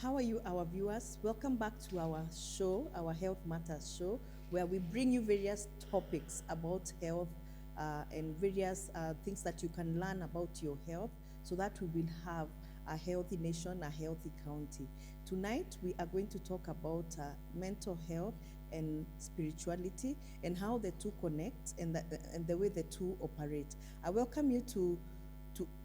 How are you, our viewers? Welcome back to our show, our Health Matters show, where we bring you various topics about health and various things that you can learn about your health so that we will have a healthy nation, a healthy county. Tonight, we are going to talk about mental health and spirituality and how the two connect and the way the two operate. I welcome you to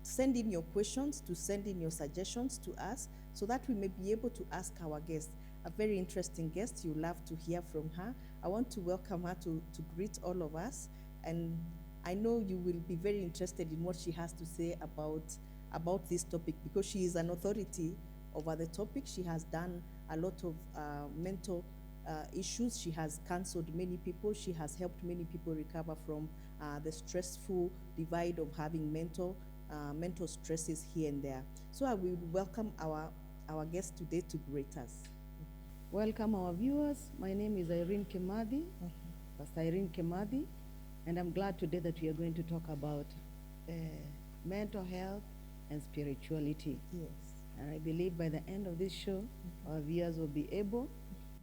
send in your questions, to send in your suggestions to us so that we may be able to ask our guest, a very interesting guest. You love to hear from her. I want to welcome her to greet all of us. And I know you will be very interested in what she has to say about this topic because she is an authority over the topic. She has done a lot of mental issues. She has counseled many people. She has helped many people recover from the stressful divide of having mental stresses here and there. So I will welcome our guest today to greet us. Welcome our viewers. My name is Irene Kimathi, Pastor Irene Kimathi, and I'm glad today that we are going to talk about mental health and spirituality. Yes. And I believe by the end of this show, our viewers will be able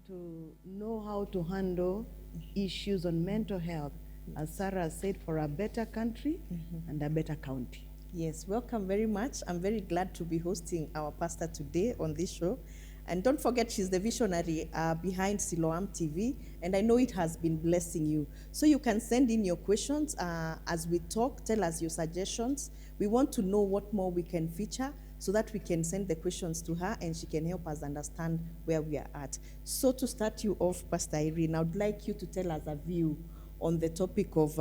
to know how to handle issues on mental health, as Sarah said, for a better country and a better county. Yes, welcome very much. I'm very glad to be hosting our pastor today on this show. And don't forget, she's the visionary behind SILOAM TV, and I know it has been blessing you. So you can send in your questions as we talk, tell us your suggestions. We want to know what more we can feature so that we can send the questions to her and she can help us understand where we are at. So to start you off, Pastor Irene, I would like you to tell us a view on the topic of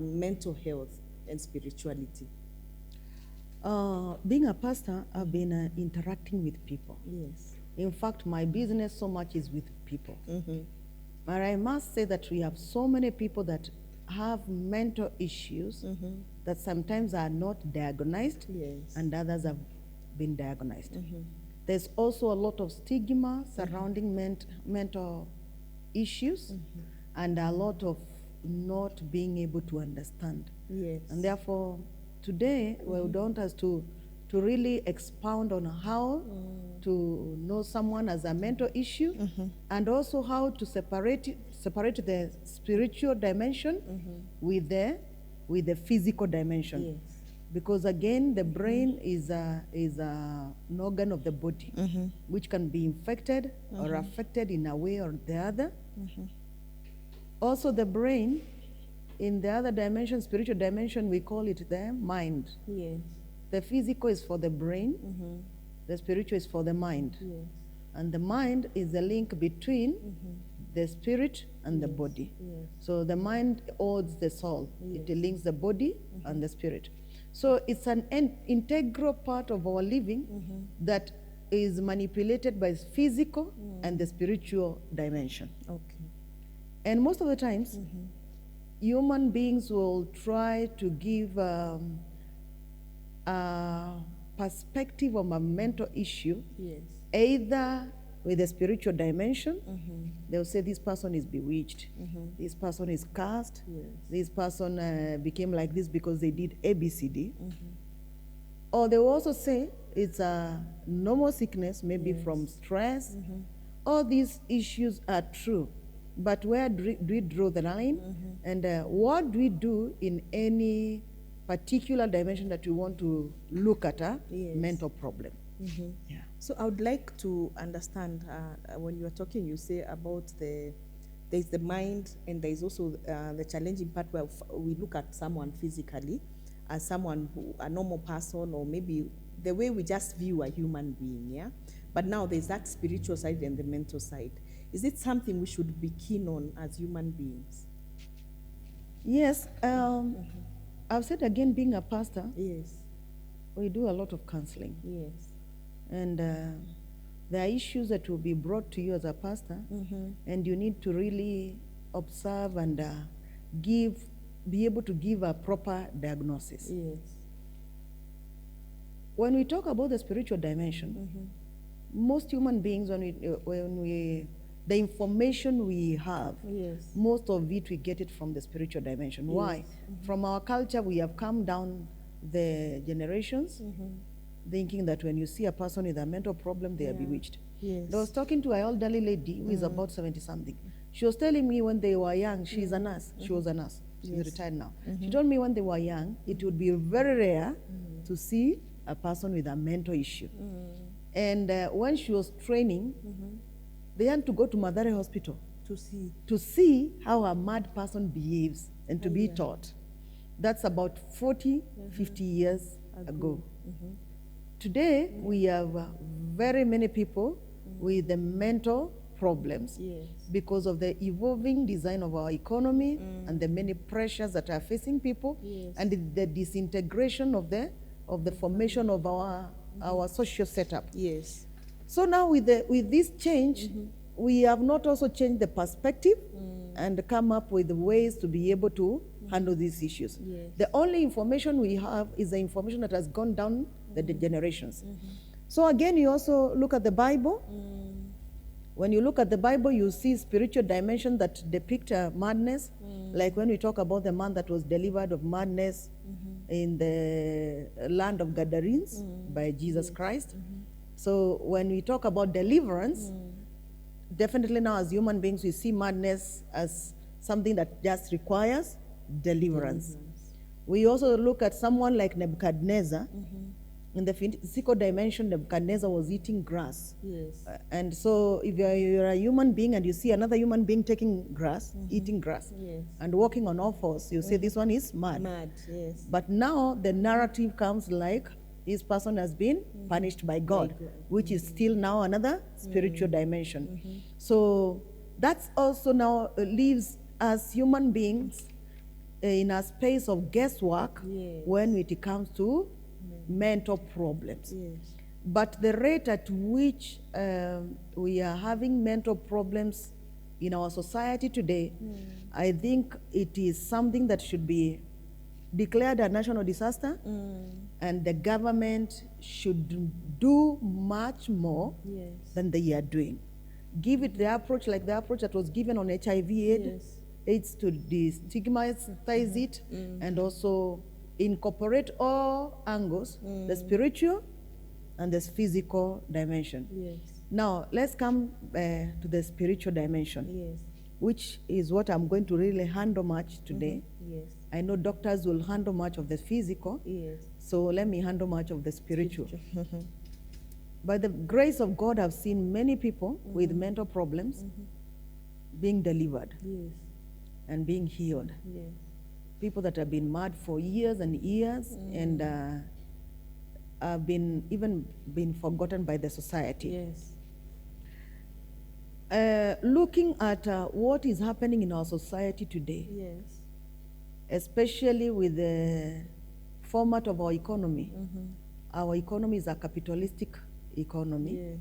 mental health and spirituality. Being a pastor, I've been interacting with people. Yes. In fact, my business so much is with people. Mm-hmm. But I must say that we have so many people that have mental issues that sometimes are not diagnosed, Yes. and others have been diagnosed. Mm-hmm. There's also a lot of stigma surrounding mental issues and a lot of not being able to understand. Yes. And therefore, today, we want us to really expound on how to know someone as a mental issue and also how to separate the spiritual dimension with the physical dimension. Yes. Because again, the brain is an organ of the body which can be infected or affected in a way or the other. Also, the brain, in the other dimension, spiritual dimension, we call it the mind. Yes. The physical is for the brain, the spiritual is for the mind. Yes. And the mind is the link between the spirit and the body. Yes. So the mind holds the soul. It links the body and the spirit. So it's an integral part of our living that is manipulated by physical and the spiritual dimension. Okay. And most of the times, human beings will try to give a perspective of a mental issue, Yes. either with the spiritual dimension. They'll say this person is bewitched, this person is cursed, Yes. this person became like this because they did ABCD. Or they will also say it's a normal sickness, maybe from stress. All these issues are true. But where do we draw the line? And what do we do in any particular dimension that we want to look at a mental problem? Yeah. So I would like to understand when you are talking, you say about there's the mind and there's also the challenging part where we look at someone physically as someone a normal person, or maybe the way we just view a human being, yeah? But now there's that spiritual side and the mental side. Is it something we should be keen on as human beings? Yes. I've said again, being a pastor, Yes. we do a lot of counseling. Yes. And there are issues that will be brought to you as a pastor, and you need to really observe and be able to give a proper diagnosis. Yes. When we talk about the spiritual dimension, most human beings, the information we have, Yes. most of it we get it from the spiritual dimension. Why? From our culture, we have come down the generations thinking that when you see a person with a mental problem, they are bewitched. Yes. I was talking to an elderly lady who is about 70 something. She was telling me when they were young, she's a nurse. She was a nurse. She's Yes. retired now. She told me when they were young, it would be very rare to see a person with a mental issue. And when she was training, they had to go to Madare Hospital To see. to see how a mad person behaves and to be taught. That's about 40, 50 years ago. Today, we have very many people with the mental problems Yes. because of the evolving design of our economy and the many pressures that are facing people Yes. and the disintegration of the formation of our social setup. Yes. So now with this change, we have not also changed the perspective and come up with ways to be able to handle these issues. Yes. The only information we have is the information that has gone down the generations. So again, you also look at the Bible. When you look at the Bible, you see spiritual dimension that depict madness. Like when we talk about the man that was delivered of madness in the land of Gadarenes by Jesus Christ. So when we talk about deliverance, definitely now as human beings, we see madness as something that just requires deliverance. We also look at someone like Nebuchadnezzar. In the physical dimension, Nebuchadnezzar was eating grass. Yes. And so if you're a human being and you see another human being taking grass, eating grass, Yes. and walking on all fours, you say this one is mad. Mad. Yes. But now the narrative comes like this person has been punished by God, which is still now another spiritual dimension. So that's also now leaves us human beings in a space of guesswork Yes. when it comes to mental problems. Yes. But the rate at which we are having mental problems in our society today, I think it is something that should be declared a national disaster, and the government should do much more Yes. than they are doing. Give it the approach like the approach that was given on HIV/AIDS, Yes. to destigmatize it and also incorporate all angles, the spiritual and the physical dimension. Yes. Now, let's come to the spiritual dimension, Yes. which is what I'm going to really handle much today. Yes. I know doctors will handle much of the physical, Yes. so let me handle much of the spiritual. By the grace of God, I've seen many people with mental problems being delivered Yes. and being healed. Yes. People that have been mad for years and years and have been forgotten by the society. Yes. Looking at what is happening in our society today, Yes. especially with the format of our economy. Our economy is a capitalistic economy, Yes.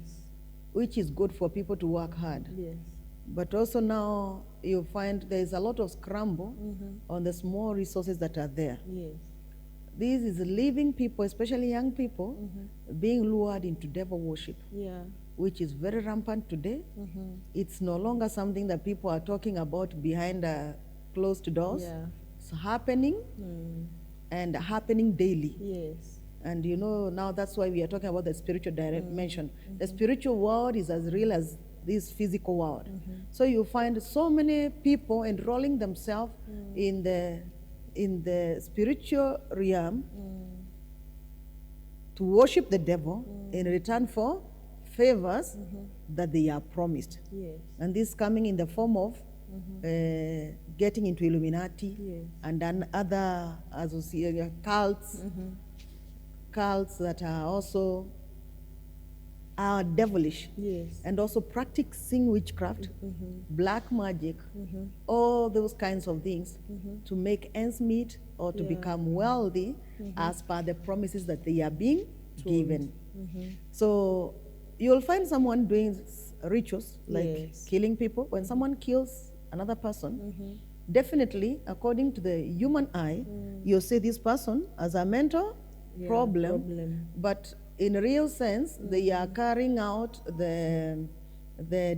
which is good for people to work hard. Yes. But also now you find there is a lot of scramble on the small resources that are there. Yes. This is leaving people, especially young people, being lured into devil worship, Yeah. which is very rampant today. It's no longer something that people are talking about behind closed doors. Yeah. It's happening and happening daily. Yes. And you know, now that's why we are talking about the spiritual dimension. The spiritual world is as real as this physical world. So you find so many people enrolling themselves in the spiritual realm to worship the devil in return for favors that they are promised. Yes. And this coming in the form of getting into Illuminati Yes. and then other associated cults, cults that are also devilish, Yes. and also practicing witchcraft, black magic, all those kinds of things to make ends meet or to become wealthy as per the promises that they are being given. So you'll find someone doing rituals like Yes. killing people. When someone kills another person, definitely, according to the human eye, you'll see this person as a mental problem. But in a real sense, they are carrying out the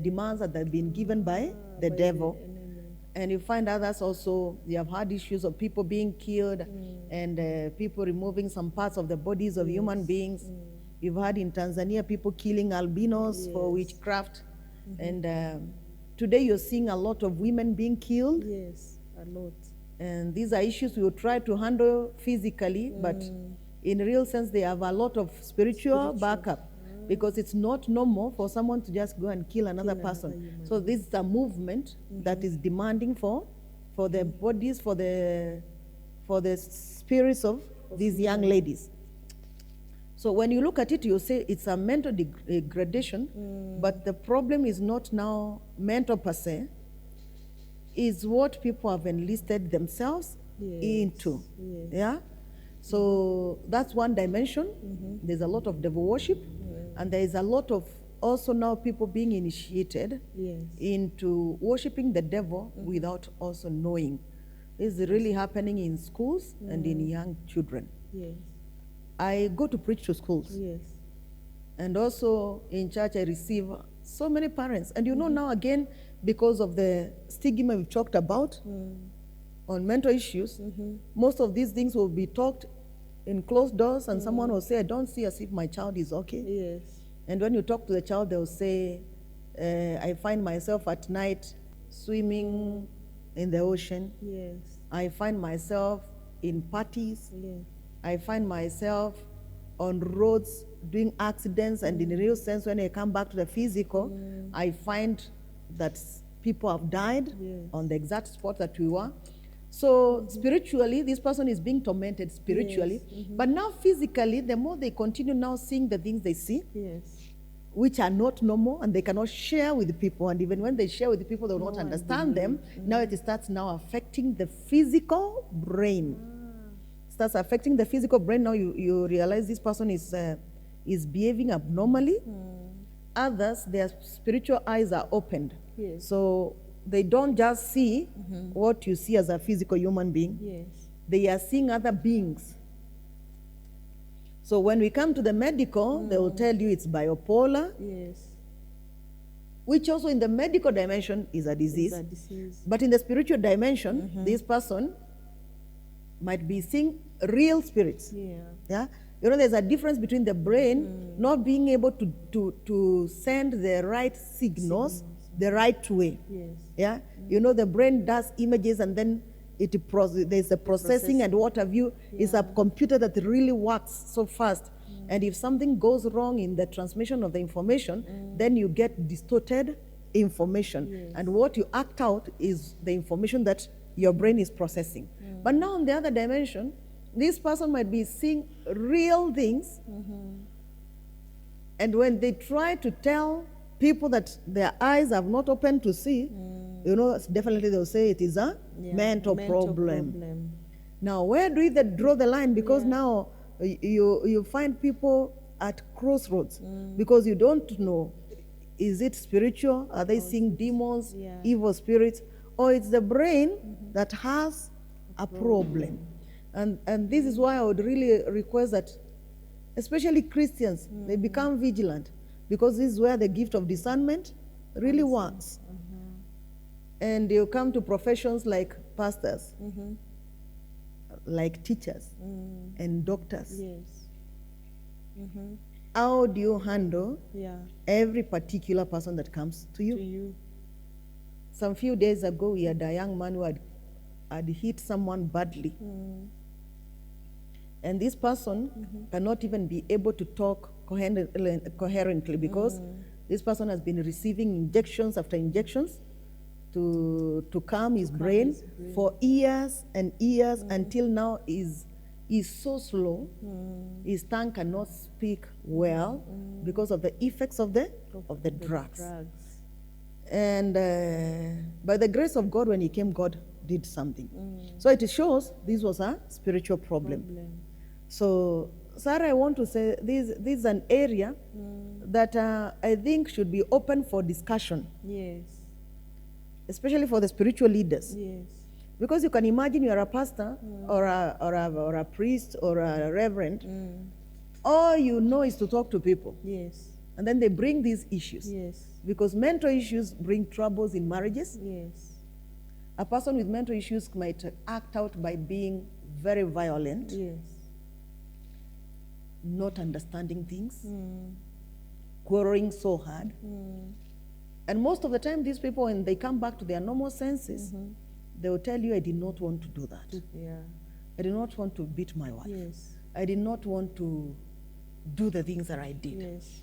demands that have been given by the devil. And you find others also, you have had issues of people being killed and people removing some parts of the bodies of human beings You've had in Tanzania people killing albinos for Yes. witchcraft. And today you're seeing a lot of women being killed. Yes, a lot. And these are issues we will try to handle physically, but in real sense, they have a lot of spiritual backup, because it's not normal for someone to just go and kill another person. human So this is a movement that is demanding for the bodies, for the spirits of these young ladies. So when you look at it, you say it's a mental degradation, but the problem is not now mental per se, is what people have enlisted themselves into. Yes. Yeah? So that's one dimension. There's a lot of devil worship, and there is a lot of also now people being initiated Yes. into worshiping the devil without also knowing. This is really happening in schools and in young children. Yes. I go to preach to schools. Yes. And also in church, I receive so many parents. And you know, now again, because of the stigma we've talked about on mental issues, most of these things will be talked in closed doors, and someone will say, I don't see as if my child is okay. Yes. And when you talk to the child, they'll say, I find myself at night swimming in the ocean. Yes. I find myself in parties. Yes. I find myself on roads doing accidents, and in a real sense, when I come back to the physical, I find that people have died on the exact spot that we were. So spiritually, this person is being tormented spiritually. But now physically, the more they continue now seeing the things they see, Yes. which are not normal, and they cannot share with the people, and even when they share with the people, they will not understand them. Now it starts now affecting the physical brain. Starts affecting the physical brain. Now you realize this person is behaving abnormally. Others, their spiritual eyes are opened. Yes. So they don't just see what you see as a physical human being. Yes. They are seeing other beings. So when we come to the medical, they will tell you it's bipolar, Yes. which also in the medical dimension is a disease. It's a disease. But in the spiritual dimension, this person might be seeing real spirits. Yeah. Yeah, you know, there's a difference between the brain not being able to send the right signals the right way. Yes. Yeah, you know, the brain does images, and then there's a processing and what have you. It's a computer that really works so fast. And if something goes wrong in the transmission of the information, then you get distorted information. Yes. And what you act out is the information that your brain is processing. But now on the other dimension, this person might be seeing real things. And when they try to tell people that their eyes have not opened to see, you know, definitely they'll say it is a mental problem. Now, where do they draw the line? Because now you find people at crossroads, because you don't know, is it spiritual? Are they seeing demons, evil spirits? Or it's the brain that has a problem. And this is why I would really request that, especially Christians, they become vigilant, because this is where the gift of discernment really works. And you come to professions like pastors, like teachers, and doctors. Yes. How do you handle Yeah. every particular person that comes to you? To you. Some few days ago, we had a young man who had hit someone badly. And this person cannot even be able to talk coherently, because this person has been receiving injections after injections to calm his brain for years and years, until now is so slow. His tongue cannot speak well because of the effects of the drugs. And by the grace of God, when he came, God did something. So it shows this was a spiritual problem. So, Sarah, I want to say this is an area that I think should be open for discussion. Yes. Especially for the spiritual leaders. Yes. Because you can imagine you're a pastor or a priest or a reverend. All you know is to talk to people. Yes. And then they bring these issues. Yes. Because mental issues bring troubles in marriages. Yes. A person with mental issues might act out by being very violent. Yes. not understanding things, quarreling so hard. And most of the time, these people, when they come back to their normal senses, they will tell you, I did not want to do that. Yeah. I did not want to beat my wife. Yes. I did not want to do the things that I did. Yes.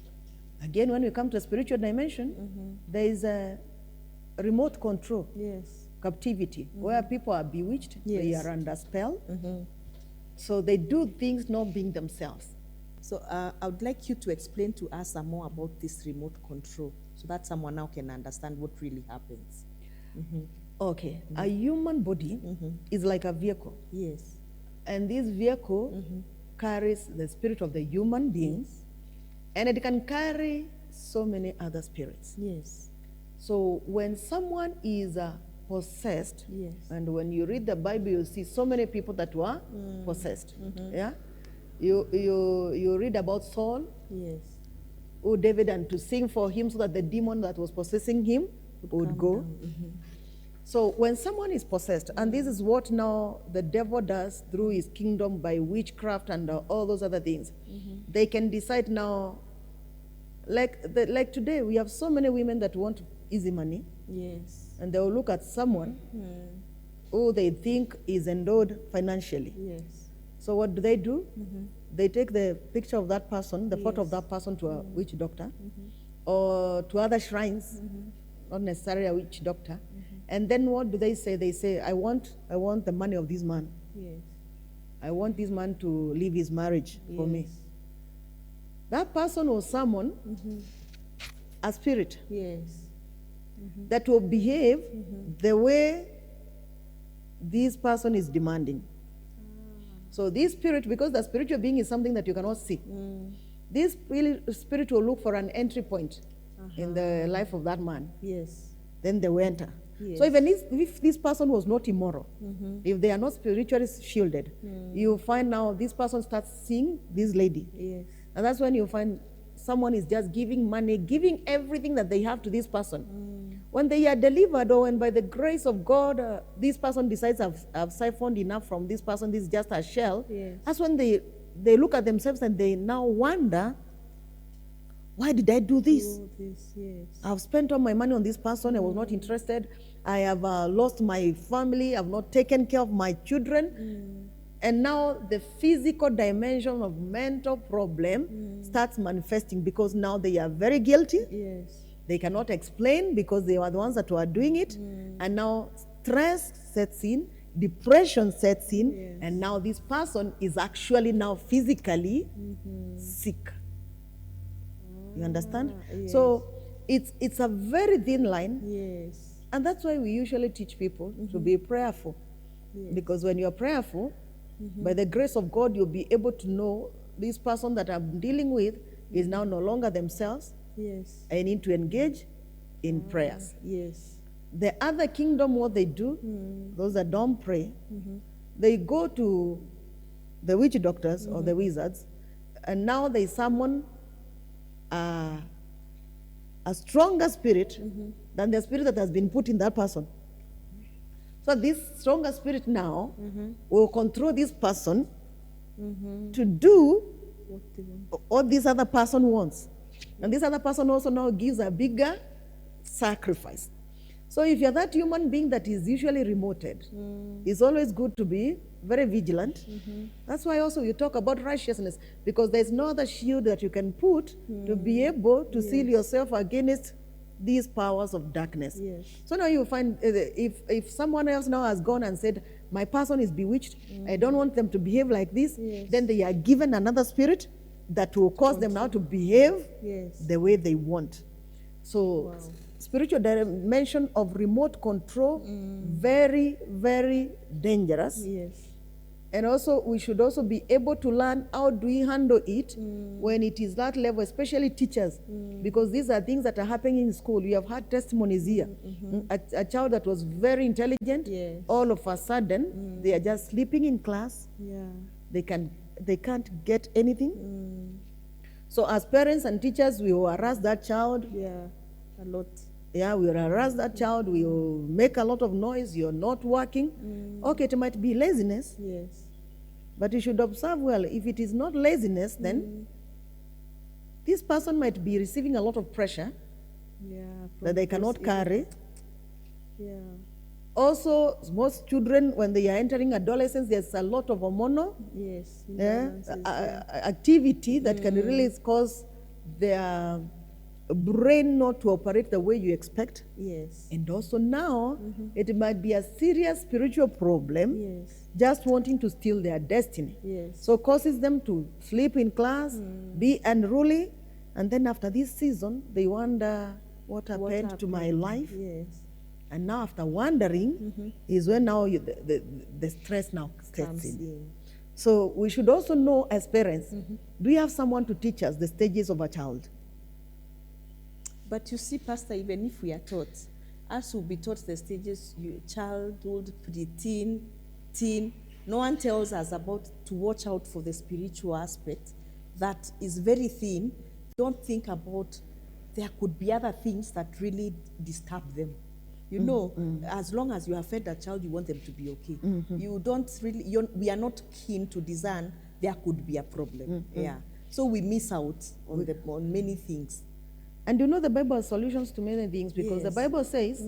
Again, when we come to a spiritual dimension, there is a remote control, Yes. captivity, where people are bewitched, they Yes. are under spell. So they do things not being themselves. So I would like you to explain to us some more about this remote control so that someone now can understand what really happens. Okay, a human body is like a vehicle, Yes. and this vehicle carries the spirit of the human beings, and it can carry so many other spirits. Yes. So when someone is possessed, Yes. and when you read the Bible, you see so many people that were possessed. Yeah, you read about Saul, Yes. who David and to sing for him so that the demon that was possessing him would come go. down. So when someone is possessed, and this is what now the devil does through his kingdom by witchcraft and all those other things, they can decide now, like today, we have so many women that want easy money, Yes. and they will look at someone who they think is endowed financially. Yes. So what do? They take the picture of that person, the photo of that person to a witch doctor, or to other shrines, not necessarily a witch doctor. And then what do they say? They say, I want the money of this man. Yes. I want this man to leave his marriage for me. Yes. That person will summon a spirit Yes. that will behave the way this person is demanding. So this spirit, because the spiritual being is something that you cannot see, this spirit will look for an entry point in the life of that man. Yes. Then they will enter. Yes. So even if this person was not immoral, if they are not spiritually shielded, you find now this person starts seeing this lady. Yes. And that's when you find someone is just giving money, giving everything that they have to this person. When they are delivered, or when by the grace of God, this person decides, I've siphoned enough from this person, this is just a shell. Yes. That's when they look at themselves and they now wonder, why did I do this? Do this. Yes. I've spent all my money on this person. I was not interested. I have lost my family. I've not taken care of my children. And now the physical dimension of mental problem starts manifesting because now they are very guilty. Yes. They cannot explain because they were the ones that were doing it. And now stress sets in, depression sets in, Yes. and now this person is actually now physically sick. You understand? Yes. So it's a very thin line, Yes. and that's why we usually teach people to be prayerful. Yes. Because when you're prayerful, by the grace of God, you'll be able to know this person that I'm dealing with is now no longer themselves. Yes. I need to engage in prayers. Yes. The other kingdom, what they do, those that don't pray, they go to the witch doctors or the wizards, and now they summon a stronger spirit than the spirit that has been put in that person. So this stronger spirit now will control this person to do What they want. what this other person wants. And this other person also now gives a bigger sacrifice. So if you're that human being that is usually remoted, it's always good to be very vigilant. That's why also you talk about righteousness, because there's no other shield that you can put to be able to seal yourself against these powers of darkness. Yes. So now you find if someone else now has gone and said, my person is bewitched, I don't want them to behave like this, Yes. then they are given another spirit that will cause them now to behave Yes. the way they want. So spiritual dimension of remote control, very, very dangerous. Yes. And also, we should also be able to learn how do we handle it when it is that level, especially teachers, because these are things that are happening in school. We have had testimonies here. A child that was very intelligent, Yes. all of a sudden, they are just sleeping in class. Yeah. They can't get anything. So as parents and teachers, we will harass that child. Yeah. A lot. Yeah, we will harass that child. We will make a lot of noise. You're not working. Okay, it might be laziness. Yes. But you should observe well. If it is not laziness, then this person might be receiving a lot of pressure Yeah. that they cannot carry. Yeah. Also, most children, when they are entering adolescence, there's a lot of hormonal Yes. activity that can really cause their brain not to operate the way you expect. Yes. And also now, it might be a serious spiritual problem, Yes. just wanting to steal their destiny. Yes. So causes them to sleep in class, be unruly, and then after this season, they wonder what happened to my life. Yes. And now after wondering is when now the stress now sets Comes in. in. So we should also know as parents, do we have someone to teach us the stages of a child? But you see, Pastor, even if we are taught, us will be taught the stages, childhood, pre-teen, teen. No one tells us about to watch out for the spiritual aspect that is very thin. Don't think about there could be other things that really disturb them. You know, as long as you have fed a child, you want them to be okay. You don't really, we are not keen to discern there could be a problem. Yeah. So we miss out on many things. And you know the Bible has solutions to many things because the Yes. Bible says,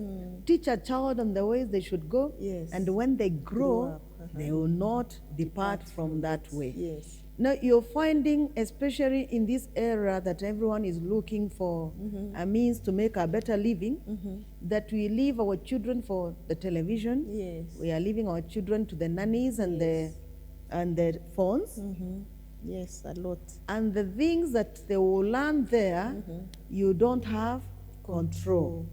teach a child on the ways they should go, Yes. and when they grow, Grow up, they will not depart from that way. Yes. Now you're finding, especially in this era that everyone is looking for a means to make a better living, that we leave our children for the television. Yes. We are leaving our children to the nannies and the phones. Yes, a lot. And the things that they will learn there, you don't have control.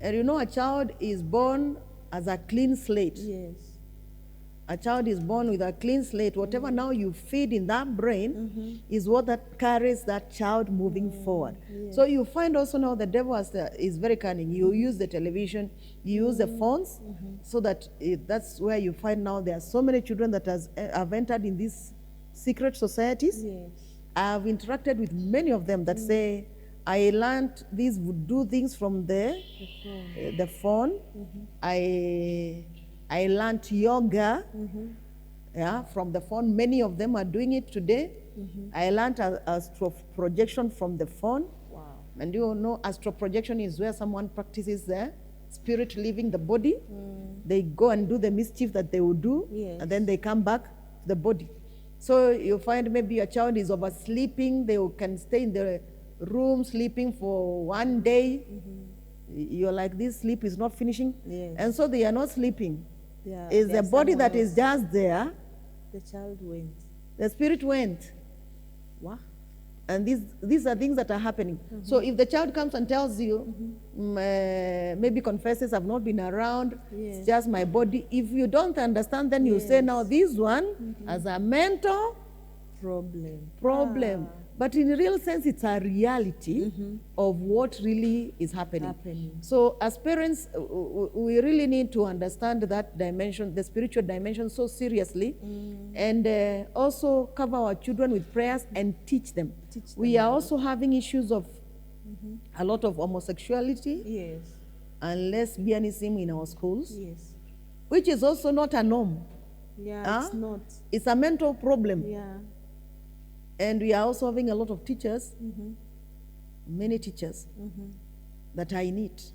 And you know, a child is born as a clean slate. Yes. A child is born with a clean slate. Whatever now you feed in that brain is what that carries that child moving forward. So you find also now the devil is very cunning. You use the television, you use the phones, so that that's where you find now there are so many children that have entered in these secret societies. Yes. I've interacted with many of them that say, I learned these voodoo things from the phone. I learned yoga from the phone. Many of them are doing it today. I learned astro projection from the phone. Wow. And you know, astro projection is where someone practices their spirit leaving the body. They go and do the mischief that they will do, Yes. and then they come back to the body. So you find maybe your child is oversleeping. They can stay in the room sleeping for one day. You're like, this sleep is not finishing. Yes. And so they are not sleeping. Yeah, It's the body that is just there. the child went. The spirit went. Wow. And these are things that are happening. So if the child comes and tells you, maybe confesses, I've not been around, Yes. it's just my body. If you don't understand, then you say, now this one as a mental problem. But in real sense, it's a reality of what really is happening. So as parents, we really need to understand that dimension, the spiritual dimension, so seriously, and also cover our children with prayers and teach them. We are also having issues of a lot of homosexuality Yes. and lesbianism in our schools, Yes. which is also not a norm. Yeah, it's not. It's a mental problem. Yeah. And we are also having a lot of teachers, many teachers, that are in it.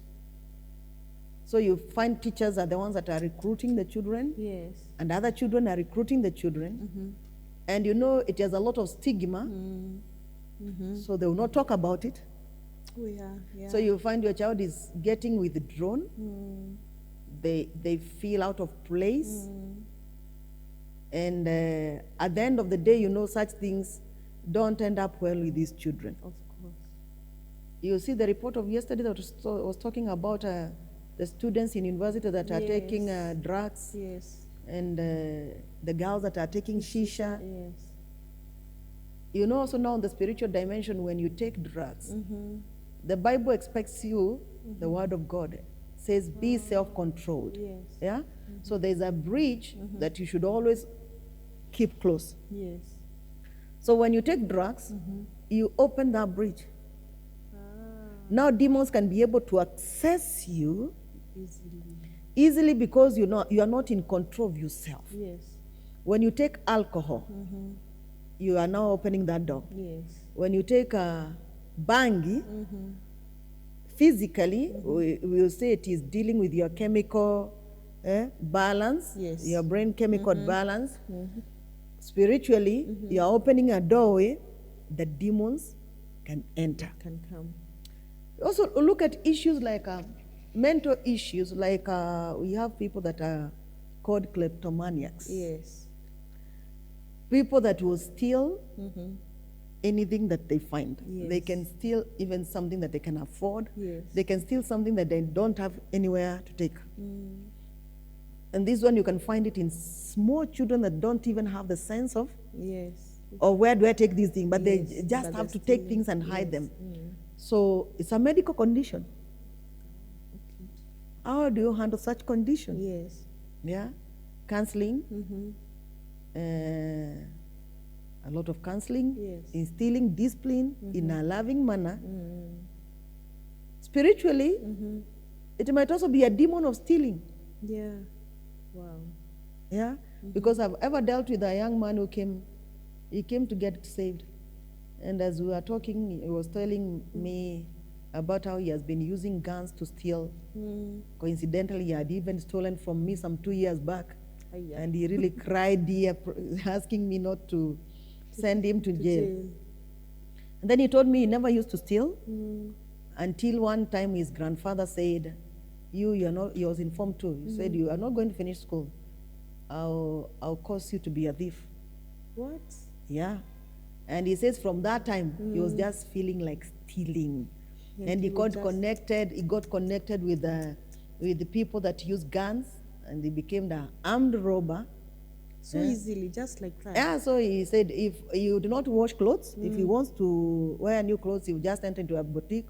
So you find teachers are the ones that are recruiting the children, Yes. and other children are recruiting the children. And you know, it has a lot of stigma, so they will not talk about it. Oh, yeah. Yeah. So you find your child is getting withdrawn. They feel out of place. And at the end of the day, you know, such things don't end up well with these children. Of course. You see the report of yesterday that was talking about the students in university that are taking drugs, Yes. and the girls that are taking shisha. Yes. You know, also now in the spiritual dimension, when you take drugs, the Bible expects you, the word of God says, be self-controlled. Yes. Yeah? So there's a bridge that you should always keep close. Yes. So when you take drugs, you open that bridge. Now demons can be able to access you Easily. easily because you are not in control of yourself. Yes. When you take alcohol, you are now opening that door. Yes. When you take bangi, physically, we will say it is dealing with your chemical balance, Yes. your brain chemical balance. Spiritually, you are opening a doorway that demons can enter. Can come. Also, look at issues like mental issues, like we have people that are called kleptomaniacs. Yes. People that will steal anything that they find. Yes. They can steal even something that they can afford. Yes. They can steal something that they don't have anywhere to take. And this one, you can find it in small children that don't even have the sense of, Yes. or where do I take these things? But they Yes, just but have to they're take stealing. things and hide Yes. them. So it's a medical condition. How do you handle such condition? Yes. Yeah, counseling, a lot of counseling, Yes. instilling discipline in a loving manner. Spiritually, it might also be a demon of stealing. Yeah. Wow. Yeah, because I've ever dealt with a young man who he came to get saved. And as we were talking, he was telling me about how he has been using guns to steal. Coincidentally, he had even stolen from me some 2 years back. Aiya. And he really cried here, asking me not to send him to jail. And then he told me he never used to steal until one time his grandfather said, you're not, he was informed too. He said, you are not going to finish school. I'll cause you to be a thief. What? Yeah. And he says from that time, he was just feeling like stealing. And he got connected, with the people that use guns, and he became the armed robber. So easily, just like that. Yeah, so he said if you do not wash clothes, if he wants to wear new clothes, he will just enter into a boutique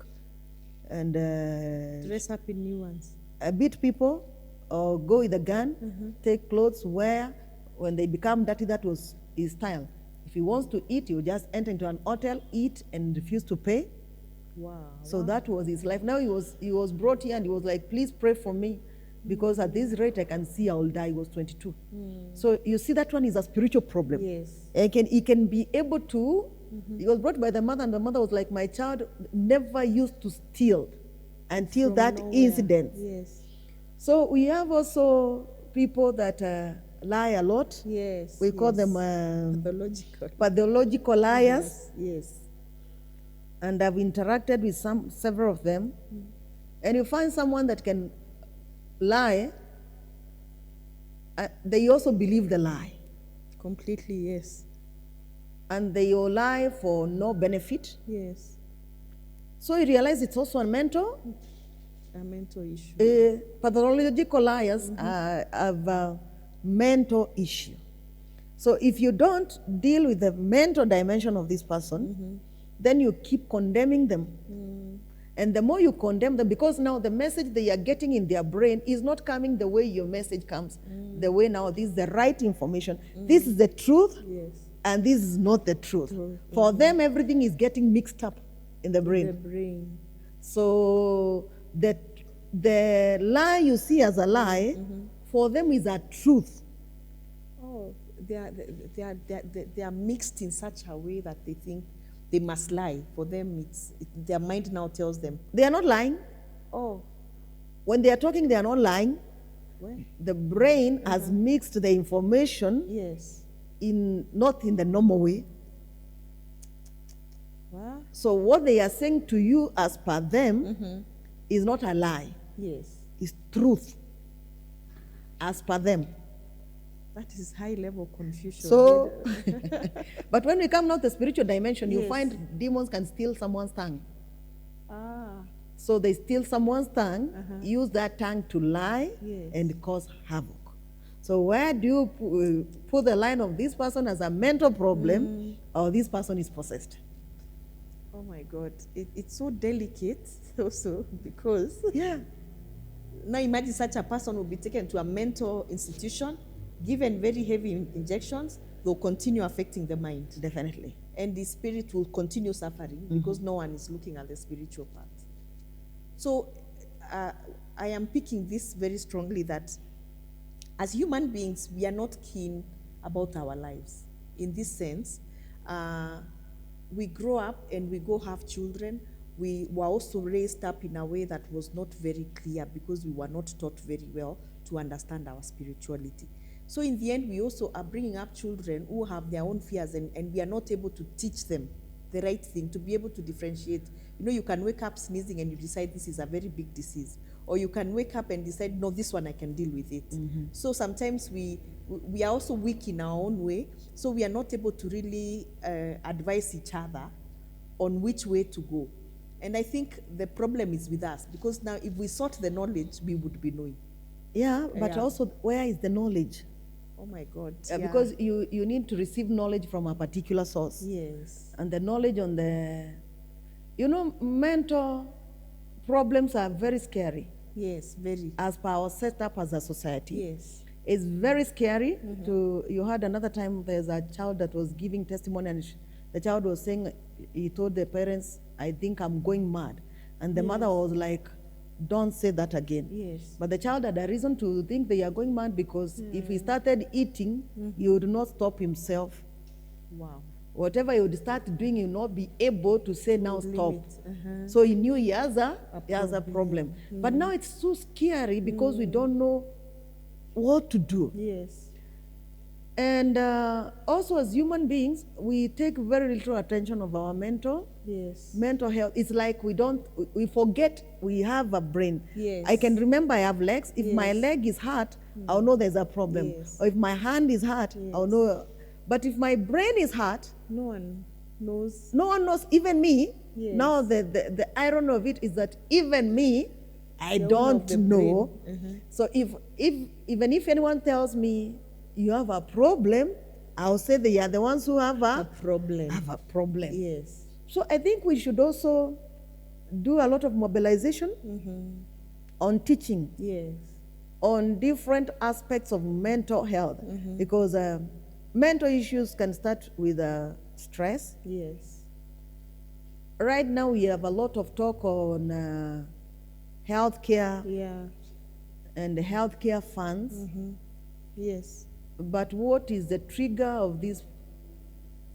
and Dress up in new ones. beat people or go with a gun, take clothes, wear. When they become dirty, that was his style. If he wants to eat, he will just enter into an hotel, eat, and refuse to pay. Wow. So that was his life. Now he was brought here and he was like, please pray for me, because at this rate I can see I will die. He was 22. So you see, that one is a spiritual problem. Yes. And he can be able to, he was brought by the mother, and the mother was like, my child never used to steal until From that nowhere. incident. Yes. So we have also people that lie a lot. Yes. We call them pathological. pathological liars. Yes. And I've interacted with several of them. And you find someone that can lie, they also believe the lie. Completely, yes. And they will lie for no benefit. Yes. So you realize it's also a mental. A mental issue. Pathological liars have a mental issue. So if you don't deal with the mental dimension of this person, then you keep condemning them. And the more you condemn them, because now the message they are getting in their brain is not coming the way your message comes. The way now, this is the right information. This is the truth, Yes. and this is not the truth. For them, everything is getting mixed up in the brain. The brain. So the lie you see as a lie, for them is a truth. Oh, they are mixed in such a way that they think they must lie. For them, their mind now tells them. They are not lying. Oh, When they are talking, they are not lying. well, The brain has mixed the information yes. not in the normal way. What? So what they are saying to you as per them is not a lie. Yes. It's truth as per them. That is high level confusion. So, but when we come now to the spiritual dimension, you Yes. find demons can steal someone's tongue. Ah, So they steal someone's tongue, use that tongue to lie Yes. and cause havoc. So where do you put the line of this person as a mental problem or this person is possessed? oh my God. It's so delicate also because Yeah. now imagine such a person will be taken to a mental institution, given very heavy injections, they'll continue affecting the mind. Definitely. And the spirit will continue suffering because no one is looking at the spiritual part. So I am picking this very strongly that as human beings, we are not keen about our lives. In this sense, we grow up and we go have children. We were also raised up in a way that was not very clear because we were not taught very well to understand our spirituality. So in the end, we also are bringing up children who have their own fears, and we are not able to teach them the right thing, to be able to differentiate. You know, you can wake up sneezing and you decide this is a very big disease. Or you can wake up and decide, no, this one I can deal with it. So sometimes we are also weak in our own way, so we are not able to really advise each other on which way to go. And I think the problem is with us, because now if we sought the knowledge, we would be knowing. Yeah, but Yeah. also, where is the knowledge? Oh my God. Because you need to receive knowledge from a particular source. Yes. And the knowledge on the, mental problems are very scary Yes, very. as per our setup as a society. Yes. It's very scary you heard another time there's a child that was giving testimony, and the child was saying, he told the parents, I think I'm going mad. And the mother was like, don't say that again. Yes. But the child had a reason to think they are going mad, because if he started eating, he would not stop himself. Wow. Whatever he would start doing, he would not be able to say, now stop. Limit. So he knew he has a problem. But now it's so scary because we don't know what to do. Yes. And also, as human beings, we take very little attention of our mental Yes. health. It's like we forget we have a brain. Yes. I can remember I have legs. If my Yes. leg is hurt, I'll know there's a problem. Yes. Or if my hand is hurt, I'll know. But if my brain is hurt, No one knows. no one knows, even me. Yes. Now the irony of it is that even me, I The owner of don't the know. brain. So even if anyone tells me you have a problem, I'll say they are the ones who have A problem. have a problem. Yes. So I think we should also do a lot of mobilization on teaching, Yes. on different aspects of mental health, because mental issues can start with stress. Yes. Right now we have a lot of talk on healthcare Yeah. and healthcare funds, Yes. but what is the trigger of these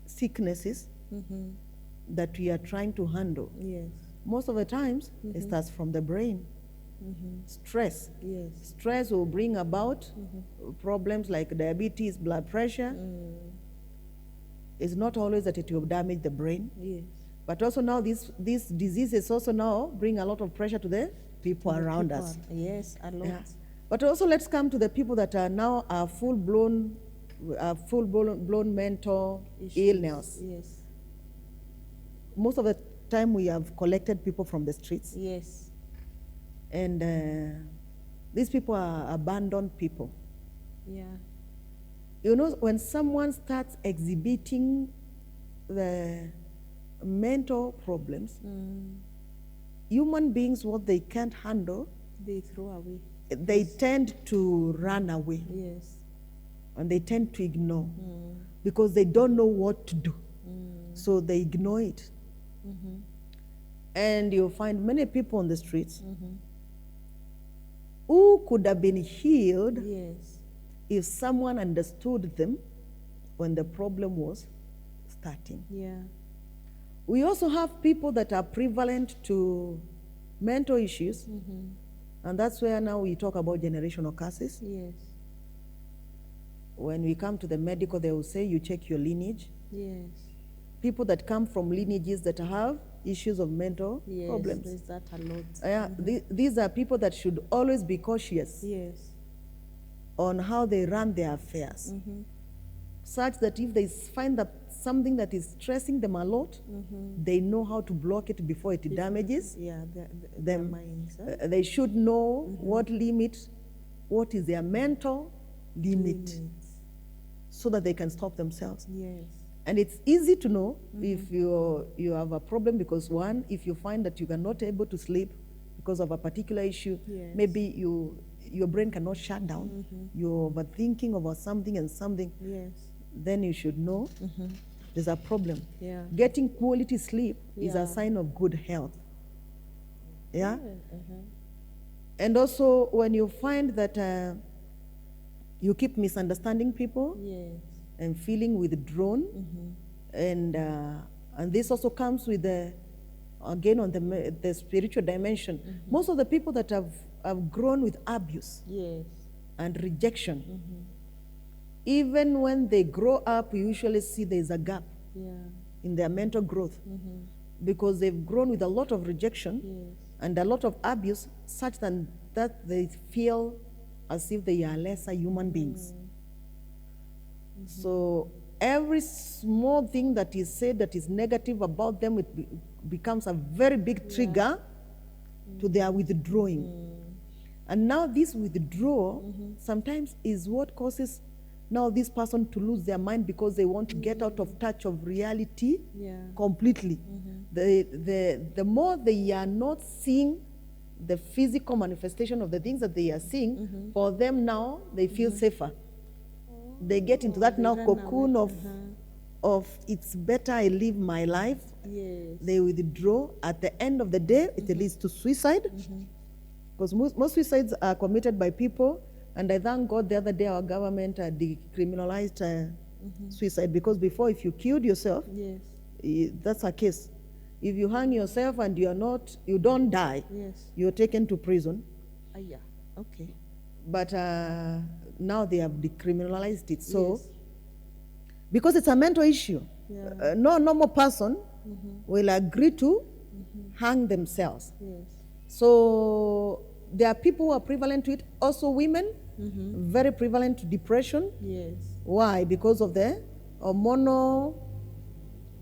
sicknesses that we are trying to handle? Yes. Most of the times, it starts from the brain. Stress. Yes. Stress will bring about problems like diabetes, blood pressure. It's not always that it will damage the brain, Yes. but also now these diseases also now bring a lot of pressure to the people around us. Yes, a lot. Yeah. But also let's come to the people that are now full-blown mental Issues. illness. Yes. Most of the time we have collected people from the streets, Yes. and these people are abandoned people. Yeah. You know, when someone starts exhibiting the mental problems, human beings, what they can't handle, They throw away. they tend to run away, Yes. and they tend to ignore because they don't know what to do. So they ignore it. And you'll find many people on the streets who could have been healed Yes. if someone understood them when the problem was starting. Yeah. We also have people that are prevalent to mental issues, and that's where now we talk about generational curses. Yes. When we come to the medical, they will say you check your lineage. Yes. People that come from lineages that have issues of mental Yes. problems. There's that a lot. These are people that should always be cautious Yes. on how they run their affairs, such that if they find that something that is stressing them a lot, they know how to block it before it damages Yeah. Their them. minds. Huh? They should know what is their mental limit, Limits. so that they can stop themselves. Yes. And it's easy to know if you have a problem, because one, if you find that you are not able to sleep because of a particular issue, Yes. maybe your brain cannot shut down, you're overthinking about something and something, Yes. then you should know there's a problem. Yeah. Getting quality sleep is Yeah. a sign of good health. Yeah? Uh-huh. And also, when you find that you keep misunderstanding people, Yes. and feeling withdrawn. And this also comes with again on the spiritual dimension. Most of the people that have grown with abuse Yes. and rejection, even when they grow up, you usually see there's a gap Yeah. in their mental growth because they've grown with a lot of rejection Yes. and a lot of abuse, such that they feel as if they are lesser human beings. So every small thing that is said that is negative about them, becomes a very big trigger to their withdrawing. And now this withdrawal sometimes is what causes now this person to lose their mind because they want to get out of touch of reality Yeah. completely. The more they are not seeing the physical manifestation of the things that they are seeing, for them now they feel safer. They get into that they now run cocoon away. of it's better I live my life. Yes. They withdraw. At the end of the day, it leads to suicide. Because most suicides are committed by people. And I thank God the other day our government decriminalized suicide. Because before, if you killed yourself, Yes. that's a case. If you hang yourself and you don't die, Yes. you're taken to prison. Yeah. Okay. But now they have decriminalized it. So, Yes. because it's a mental issue, Yeah. no normal person will agree to hang themselves. Yes. So there are people who are prevalent to it. Also women, very prevalent to depression. Yes. Why? Because of the hormonal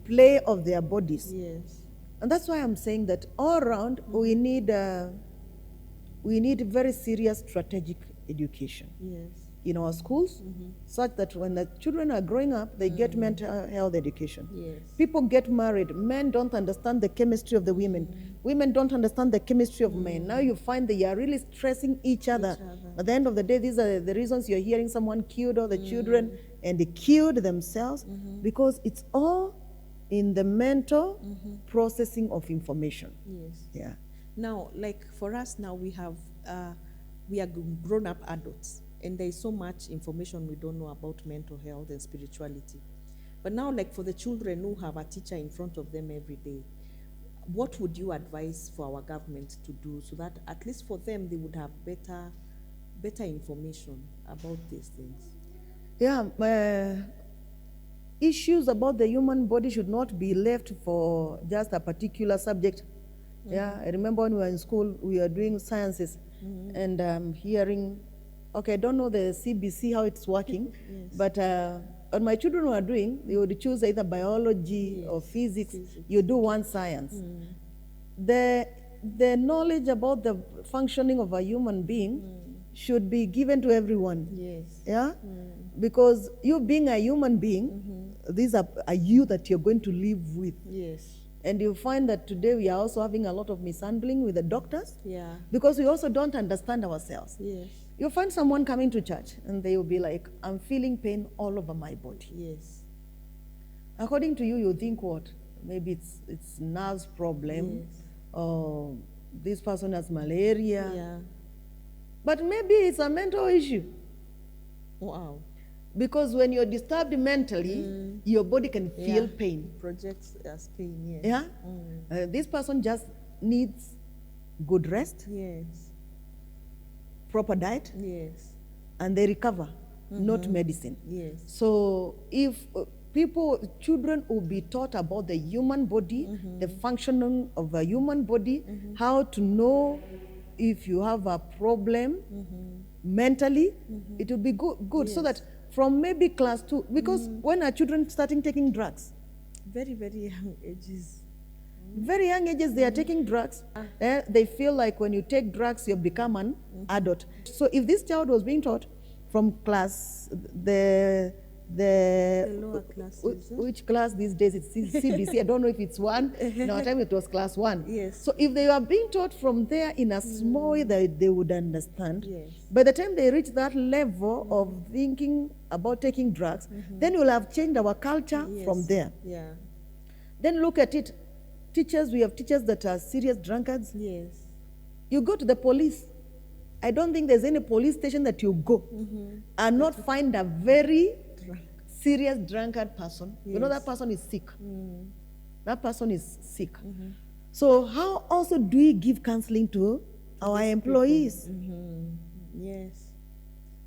play of their bodies. Yes. And that's why I'm saying that all around we need very serious strategic education Yes. in our schools, such that when the children are growing up, they get mental health education. Yes. People get married. Men don't understand the chemistry of the women. Women don't understand the chemistry of men. Now you find they are really stressing each other. At the end of the day, these are the reasons you're hearing someone killed all the children and they killed themselves because it's all in the mental processing of information. Yes. Yeah. Now, like for us now, we are grown-up adults, and there is so much information we don't know about mental health and spirituality. But now, like for the children who have a teacher in front of them every day, what would you advise for our government to do so that at least for them they would have better information about these things? Yeah, issues about the human body should not be left for just a particular subject. Yeah, I remember when we were in school, we were doing sciences, and hearing, okay, I don't know the CBC, how it's working, but what my children were doing, they would choose either biology or physics. You do one science. The knowledge about the functioning of a human being should be given to everyone. Yes. Yeah? Because you being a human being, these are you that you're going to live with. Yes. And you find that today we are also having a lot of mishandling with the doctors Yeah. because we also don't understand ourselves. Yes. You find someone coming to church and they will be like, I'm feeling pain all over my body. Yes. According to you, you think what? Maybe it's nerves problem, Yes. or this person has malaria. Yeah. But maybe it's a mental issue. Wow. Because when you're disturbed mentally, your body can feel Yeah. pain. Projects as pain. Yes. Yeah? This person just needs good rest, Yes. proper diet, Yes. and they recover, not medicine. Yes. So if children will be taught about the human body, the functioning of a human body, how to know if you have a problem mentally, it will be good so that from maybe class 2, because when are children starting taking drugs? Very, very young ages. Very young ages, they are taking drugs. They feel like when you take drugs, you become an adult. So if this child was being taught from class, the lower classes, which class these days? It's CBC. I don't know if it's 1. In our time, it was class 1. Yes. So if they are being taught from there in a small way that they would understand, Yes. by the time they reach that level of thinking about taking drugs, then we'll have changed our culture from there. Yeah. Then look at it. Teachers, we have teachers that are serious drunkards. Yes. You go to the police. I don't think there's any police station that you go and not find a very serious drunkard person, you know that Yes. person is sick. That person is sick. So how also do we give counseling to our these employees? Yes.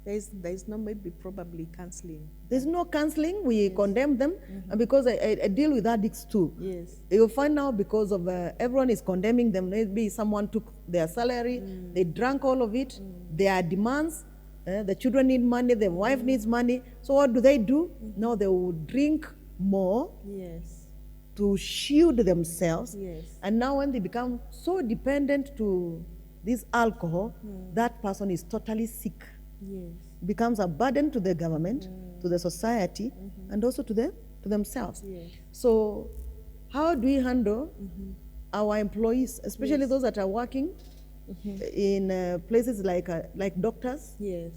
There's no maybe probably counseling. There's no counseling. We condemn them, and because I deal with addicts too. Yes. You'll find now because of everyone is condemning them. Maybe someone took their salary, they drank all of it. There are demands. The children need money. The wife needs money. So what do? Now they will drink more Yes. to shield themselves. Yes. And now when they become so dependent to this alcohol, that person is totally sick. Yes. Becomes a burden to the government, to the society, and also to themselves. Yes. So how do we handle our employees, especially Yes. those that are working in places like doctors? Yes.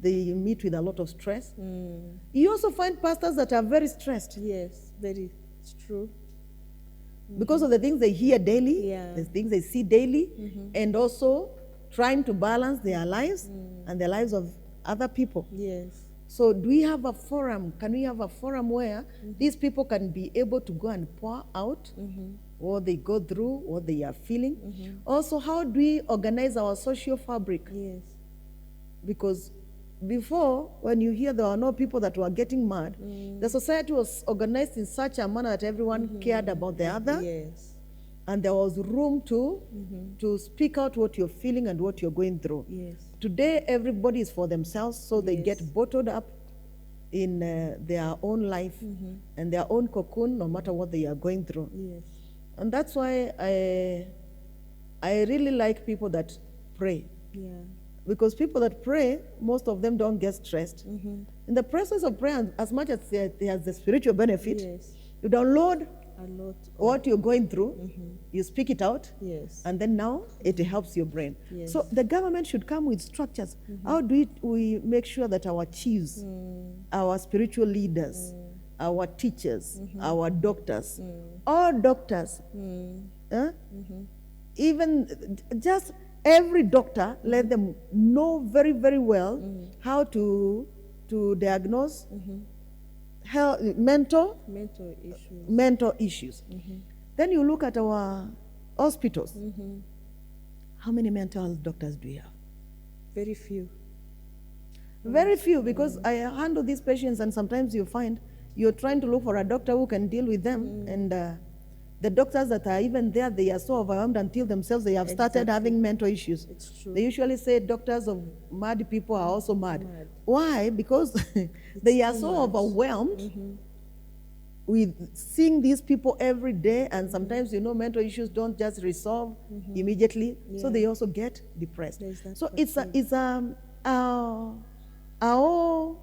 They meet with a lot of stress. You also find pastors that are very stressed Yes. Very. It's true. because of the things they hear daily, Yeah. the things they see daily, and also trying to balance their lives and the lives of other people. Yes. So do we have a forum? Can we have a forum where these people can be able to go and pour out what they go through, what they are feeling? Also, how do we organize our social fabric? Yes. Because before, when you hear there were no people that were getting mad, the society was organized in such a manner that everyone cared about the other, Yes. and there was room to speak out what you're feeling and what you're going through. Yes. Today, everybody is for themselves, so they Yes. get bottled up in their own life and their own cocoon, no matter what they are going through. Yes. And that's why I really like people that pray. Yeah. Because people that pray, most of them don't get stressed. In the process of prayer, as much as it has the spiritual benefit, Yes. you download A lot. what you're going through, you speak it out, Yes. and then now it helps your brain. Yes. So the government should come with structures. How do we make sure that our chiefs, our spiritual leaders, our teachers, our doctors, all doctors, even just every doctor, let them know very, very well how to diagnose mental issues. Then you look at our hospitals. How many mental health doctors do we have? Very few. Very few, because I handle these patients, and sometimes you find you're trying to look for a doctor who can deal with them, and the doctors that are even there, they are so overwhelmed until themselves they have started having mental issues. It's true. They usually say doctors of mad people are also mad. Mad. Why? Because they are too so much. overwhelmed with seeing these people every day, and sometimes, mental issues don't just resolve immediately, so they also get depressed. There's that So part it's our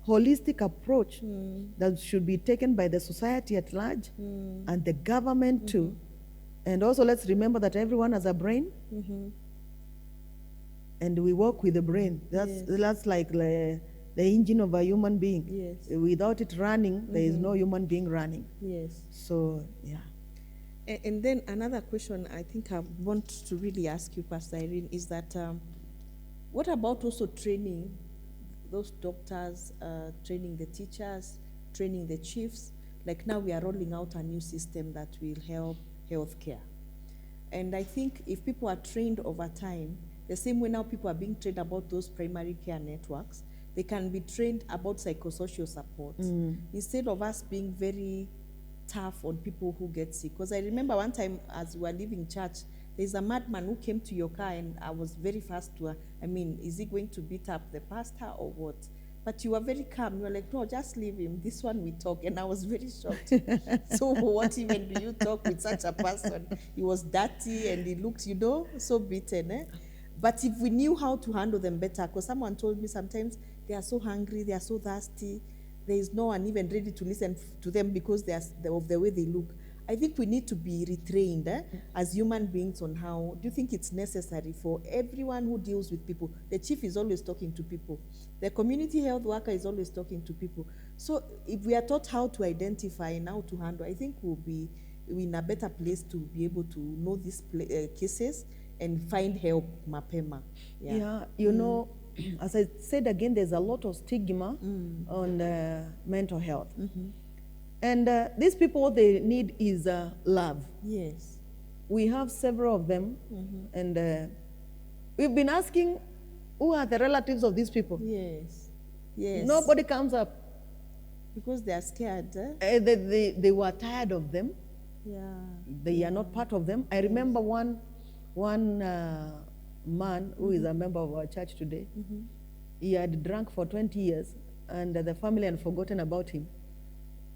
holistic approach that should be taken by the society at large and the government too. And also, let's remember that everyone has a brain, and we work with the brain. That's like the engine of a human being. Yes. Without it running, there is no human being running. Yes. So, yeah. And then another question I think I want to really ask you, Pastor Irene, is that what about also training those doctors, training the teachers, training the chiefs? Like now we are rolling out a new system that will help healthcare. And I think if people are trained over time, the same way now people are being trained about those primary care networks, they can be trained about psychosocial support instead of us being very tough on people who get sick. Because I remember one time as we were leaving church, there's a madman who came to your car, and I was very fast to, is he going to beat up the pastor or what? But you were very calm. You were like, no, just leave him. This one we talk. And I was very shocked. So what even do you talk with such a person? He was dirty and he looked, so beaten. Eh? But if we knew how to handle them better, because someone told me sometimes they are so hungry, they are so thirsty, there is no one even ready to listen to them because of the way they look. I think we need to be retrained as human beings on how. Do you think it's necessary for everyone who deals with people? The chief is always talking to people. The community health worker is always talking to people. So if we are taught how to identify and how to handle, I think we'll be in a better place to be able to know these cases and find help mapema. Yeah, as I said again, there's a lot of stigma on mental health. And these people, what they need is love. Yes. We have several of them, and we've been asking, who are the relatives of these people? Yes. Yes. Nobody comes up. Because they are scared. They were tired of them. Yeah. They are not part of them. I remember one man who is a member of our church today. He had drunk for 20 years, and the family had forgotten about him.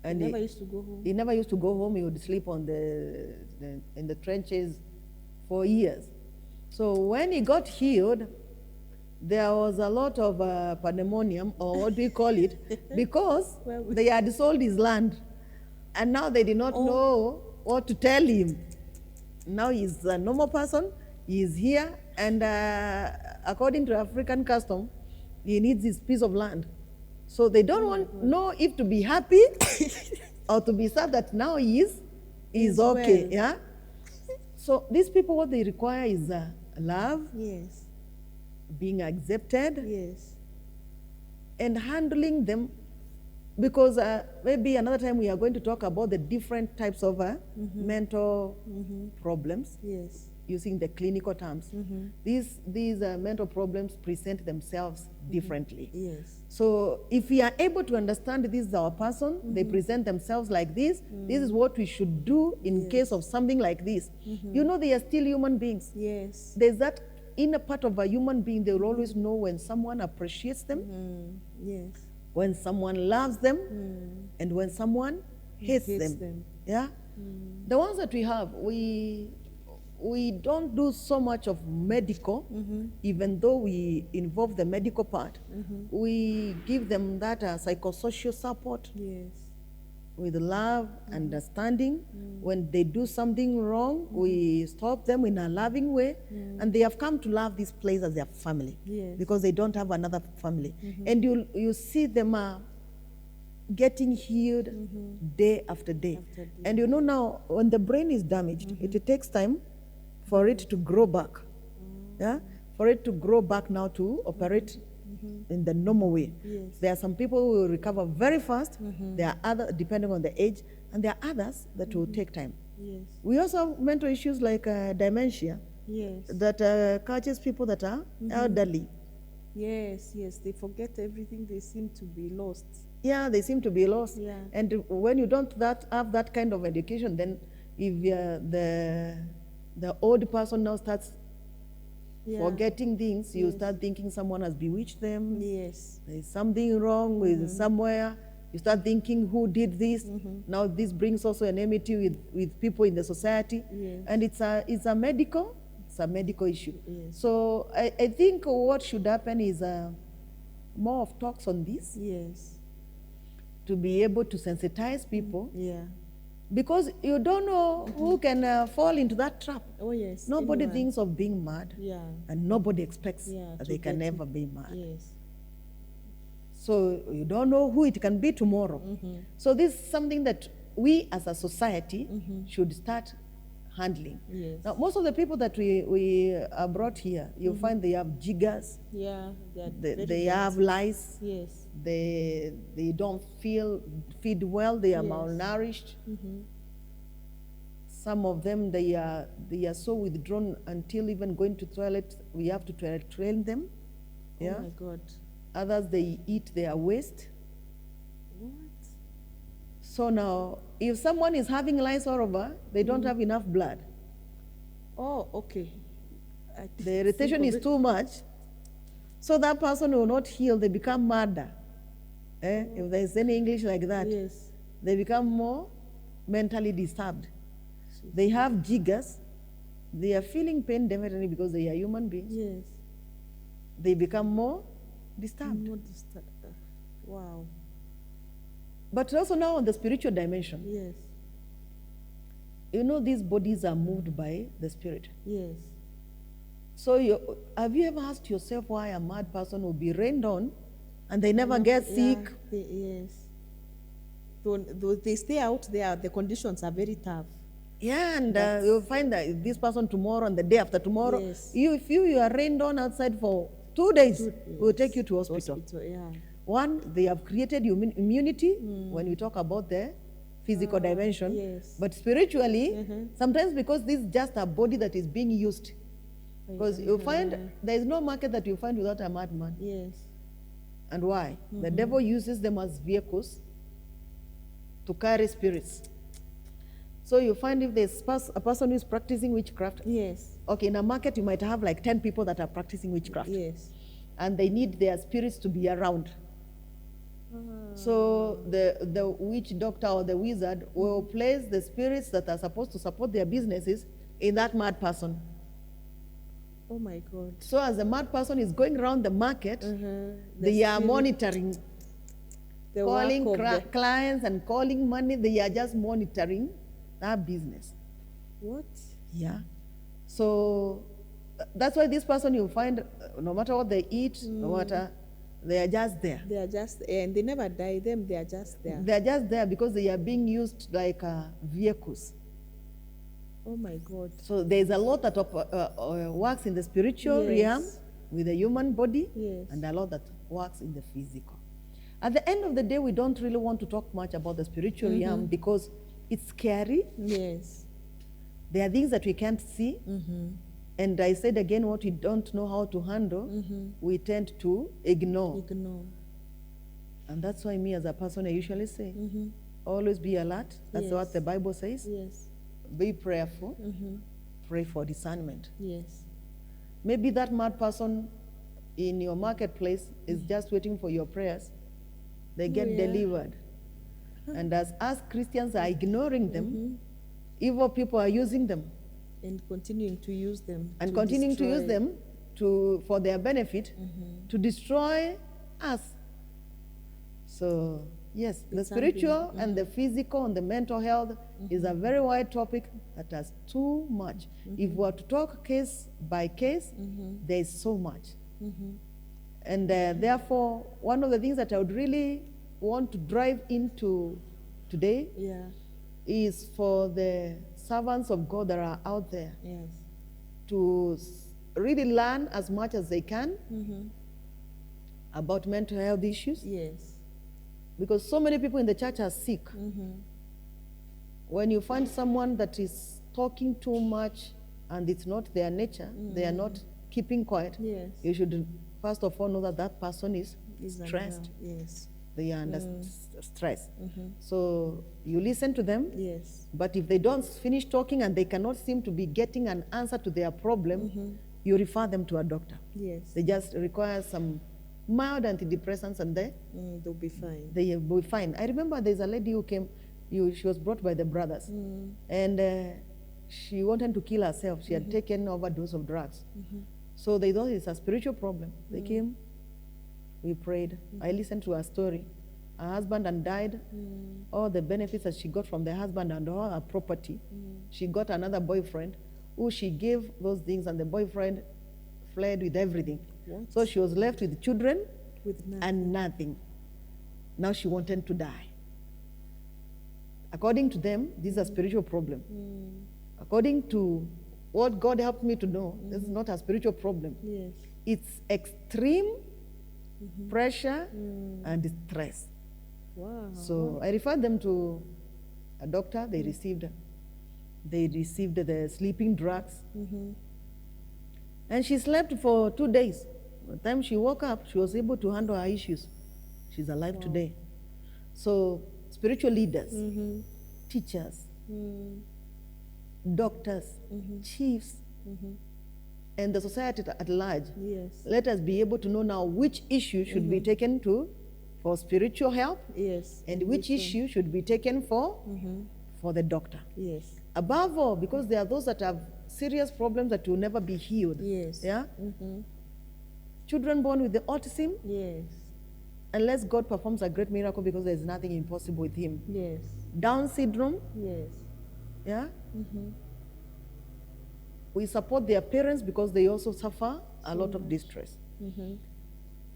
And He never used to go home. he never used to go home. He would sleep on in the trenches for years. So when he got healed, there was a lot of pandemonium, or what do you call it, because Well, they had sold his land, and now they did not know what to tell him. Now he's a normal person. He is here, and according to African custom, he needs his piece of land. So they don't know if to be happy or to be sad that now he is okay. well. Yeah. So these people, what they require is love, Yes. being accepted, Yes. and handling them, because maybe another time we are going to talk about the different types of mental problems, Yes. using the clinical terms. These mental problems present themselves differently. Yes. So if we are able to understand this is our person, they present themselves like this, this is what we should do in case of something like this. You know, they are still human beings. Yes. There's that inner part of a human being. They will always know when someone appreciates them, Yes. when someone loves them, and when someone hates Hates them. them. Yeah. The ones that we have, we don't do so much of medical, even though we involve the medical part. We give them that psychosocial support Yes. with love, understanding. When they do something wrong, we stop them in a loving way, and they have come to love this place as their family, Yes. because they don't have another family. And you see them getting healed day after day. After day. And you know, now when the brain is damaged, it takes time for it to grow back. Yeah, for it to grow back now to operate in the normal way. Yes. There are some people who will recover very fast. There are others, depending on the age, and there are others that will take time. Yes. We also have mental issues like dementia Yes. that catches people that are elderly. Yes. Yes. They forget everything. They seem to be lost. Yeah, they seem to be lost. Yeah. And when you don't have that kind of education, then if the old person now starts forgetting things, you start thinking someone has bewitched them. Yes. There's something wrong with somewhere. You start thinking, who did this? Now this brings also an enmity with people in the society. Yes. And it's a medical issue. Yes. So I think what should happen is more of talks on this, Yes. to be able to sensitize people, Yeah. because you don't know who can fall into that trap. Oh yes. Nobody Anyone. thinks of being mad, Yeah. and nobody expects Yeah. that to they can get never be mad. Yes. So you don't know who it can be tomorrow. So this is something that we as a society should start handling. Yes. Now, most of the people that we are brought here, you find they have jiggers, Yeah. Are they very have bad. lice, Yes. they don't feed well, they are Yes. malnourished. Some of them, they are so withdrawn until even going to toilet, we have to train them. Yeah. Oh my God. Others, they eat their waste. What? So now, if someone is having lice all over, they don't have enough blood. Oh, okay. The irritation is too much. So that person will not heal, they become madder. If there is any English like that, Yes. they become more mentally disturbed. They have jiggers. They are feeling pain definitely because they are human beings. Yes. They become more disturbed. More disturb- Wow. But also now on the spiritual dimension, Yes. you know, these bodies are moved by the spirit. Yes. So have you ever asked yourself why a mad person will be rained on and they never get sick? Yeah, yes. Though they stay out there, the conditions are very tough. Yeah, and you'll find that this person tomorrow and the day after tomorrow, Yes. if you are rained on outside for 2 days, Two- we'll take yes, you to hospital. yeah. One, they have created immunity when we talk about the physical dimension. yes. But spiritually, sometimes because this is just a body that is being used. Because you find there is no market that you find without a madman. Yes. And why? The devil uses them as vehicles to carry spirits. So you find if there's a person who is practicing witchcraft, Yes. okay, in a market you might have like 10 people that are practicing witchcraft. Yes. And they need their spirits to be around. So the witch doctor or the wizard will place the spirits that are supposed to support their businesses in that mad person. Oh my God. So as the mad person is going around the market, they are monitoring, The calling work of the- clients and calling money. They are just monitoring that business. What? Yeah. So that's why this person you find, no matter what they eat, no matter, they are just there. They are just, and they never die. Them, they are just there. They are just there because they are being used like vehicles. Oh my God. So there's a lot that works in the spiritual realm Yes. with the human body, Yes. and a lot that works in the physical. At the end of the day, we don't really want to talk much about the spiritual realm because it's scary. Yes. There are things that we can't see. And I said again, what we don't know how to handle, we tend to ignore. Ignore. And that's why me as a person, I usually say, always be alert. That's what Yes. the Bible says. Yes. Be prayerful. Pray for discernment. Yes. Maybe that mad person in your marketplace is just waiting for your prayers. They get Yeah. delivered. And as us Christians are ignoring them, evil people are using them And continuing to use them. and to continuing to use destroy. them for their benefit to destroy us. So, yes, the It's something, spiritual and the physical and the mental health is a very wide topic that has too much. If we are to talk case by case, there is so much. And therefore, one of the things that I would really want to drive into today Yeah. is for the servants of God that are out there Yes. to really learn as much as they can about mental health issues, Yes. because so many people in the church are sick. When you find someone that is talking too much and it's not their nature, they are not keeping quiet, Yes. you should first of all know that that person is Is stressed. unwell. Yes. They are under stress. So you listen to them, Yes. but if they don't finish talking and they cannot seem to be getting an answer to their problem, you refer them to a doctor. Yes. They just require some mild antidepressants and They'll be fine. they will be fine. I remember there's a lady who came, she was brought by the brothers, and she wanted to kill herself. She had taken overdose of drugs. So they thought it's a spiritual problem. They came, we prayed. I listened to her story. Her husband had died. All the benefits that she got from the husband and all her property. She got another boyfriend who she gave those things, and the boyfriend fled with everything. What? So she was left with children With nothing. and nothing. Now she wanted to die. According to them, this is a spiritual problem. According to what God helped me to know, this is not a spiritual problem. Yes. It's extreme pressure and stress. Wow. So I referred them to a doctor. They received the sleeping drugs. And she slept for 2 days. By the time she woke up, she was able to handle her issues. She's alive today. So spiritual leaders, teachers, doctors, chiefs, and the society at large, Yes. let us be able to know now which issue should be taken for spiritual help, Yes. and which issue should be taken for the doctor. Yes. Above all, because there are those that have serious problems that will never be healed. Yes. Yeah? Children born with the autism, Yes. unless God performs a great miracle, because there is nothing impossible with him. Yes. Down syndrome, Yes. yeah? We support their parents because they also suffer a lot of distress.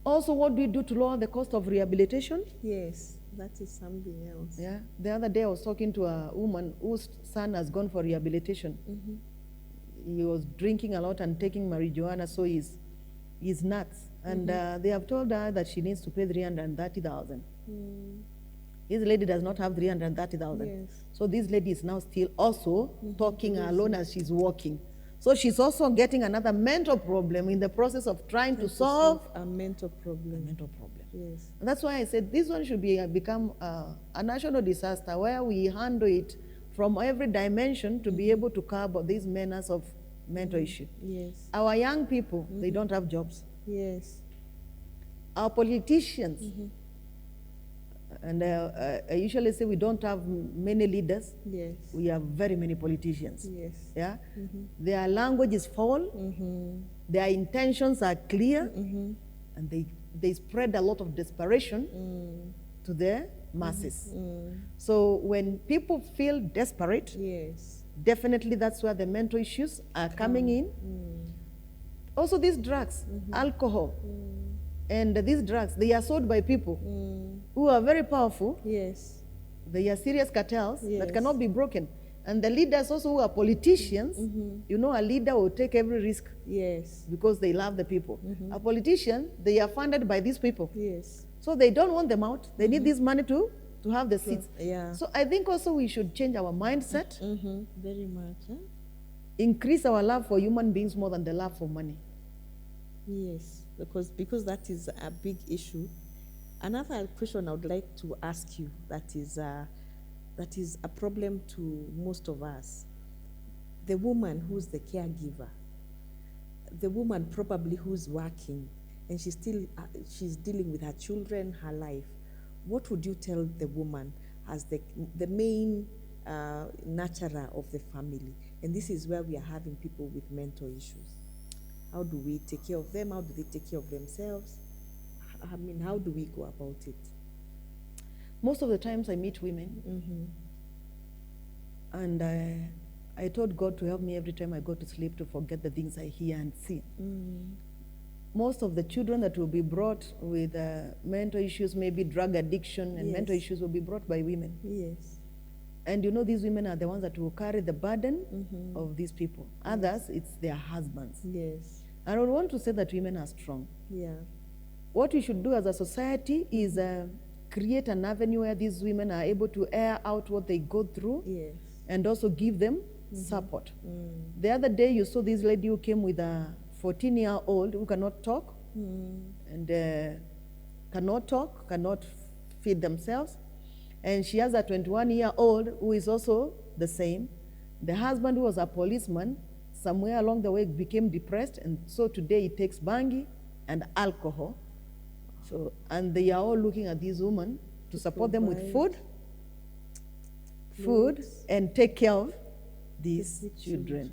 Also, what do we do to lower the cost of rehabilitation? Yes. That is something else. Yeah. The other day I was talking to a woman whose son has gone for rehabilitation. He was drinking a lot and taking marijuana, so his is nuts. And they have told her that she needs to pay 330,000. This lady does not have 330,000. Yes. So this lady is now still also talking alone as she's walking. So she's also getting another mental problem in the process of trying to solve a mental problem. Yes. And that's why I said this one should become a national disaster where we handle it from every dimension to be able to curb these menace of mental issue. Yes. Our young people, they don't have jobs. Yes. Our politicians, and I usually say we don't have many leaders. Yes. We have very many politicians. Yes. Yeah? Their language is foul. Their intentions are clear. And they spread a lot of desperation to their masses. So when people feel desperate, Yes. definitely that's where the mental issues are coming in. Also these drugs, alcohol, and these drugs, they are sold by people who are very powerful. Yes. They are serious cartels Yes. that cannot be broken. And the leaders also who are politicians, you know, a leader will take every risk Yes. because they love the people. A politician, they are funded by these people. Yes. So they don't want them out. They need this money to have the seats. Yeah. So I think also we should change our mindset, Very much. Huh? increase our love for human beings more than the love for money. Yes, because that is a big issue. Another question I would like to ask you that is a problem to most of us. The woman who's the caregiver, the woman probably who's working, and she's dealing with her children, her life. What would you tell the woman as the main nurturer of the family? And this is where we are having people with mental issues. How do we take care of them? How do they take care of themselves? I mean, how do we go about it? Most of the times I meet women, and I told God to help me every time I go to sleep to forget the things I hear and see. Most of the children that will be brought with mental issues, maybe drug addiction and mental issues, will be brought by women. Yes. And you know, these women are the ones that will carry the burden of these people. Others, it's their husbands. Yes. I don't want to say that women are strong. Yeah. What we should do as a society is create an avenue where these women are able to air out what they go through, Yes. and also give them support. The other day you saw this lady who came with a 14-year-old who cannot talk, and cannot feed themselves. And she has a 21-year-old who is also the same. The husband, who was a policeman, somewhere along the way became depressed, and so today he takes bangi and alcohol. So, and they are all looking at these women to support them with food, and take care of these children.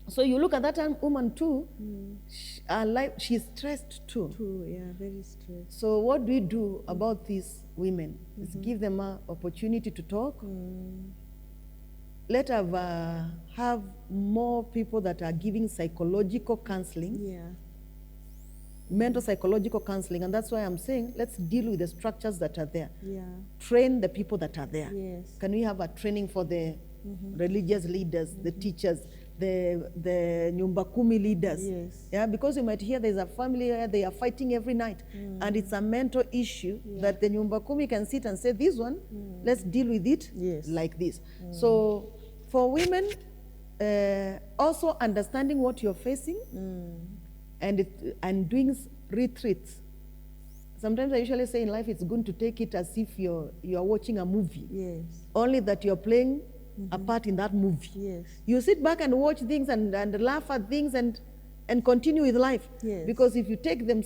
So you look at that woman too, she's stressed too. Yeah, very stressed. So what do we do about these women? Is give them an opportunity to talk. Let us have more people that are giving psychological counseling, Yeah. mental psychological counseling, and that's why I'm saying let's deal with the structures that are there. Yeah. Train the people that are there. Yes. Can we have a training for the religious leaders, the teachers, the Nyumba Kumi leaders? Yes. Yeah, because you might hear there's a family where they are fighting every night, and it's a mental issue that the Nyumba Kumi can sit and say, this one, let's deal with it like this. So for women, also understanding what you're facing, and doing retreats. Sometimes I usually say in life it's good to take it as if you're watching a movie. Yes. Only that you're playing a part in that movie. Yes. You sit back and watch things and laugh at things and continue with life. Yes. Because if you take them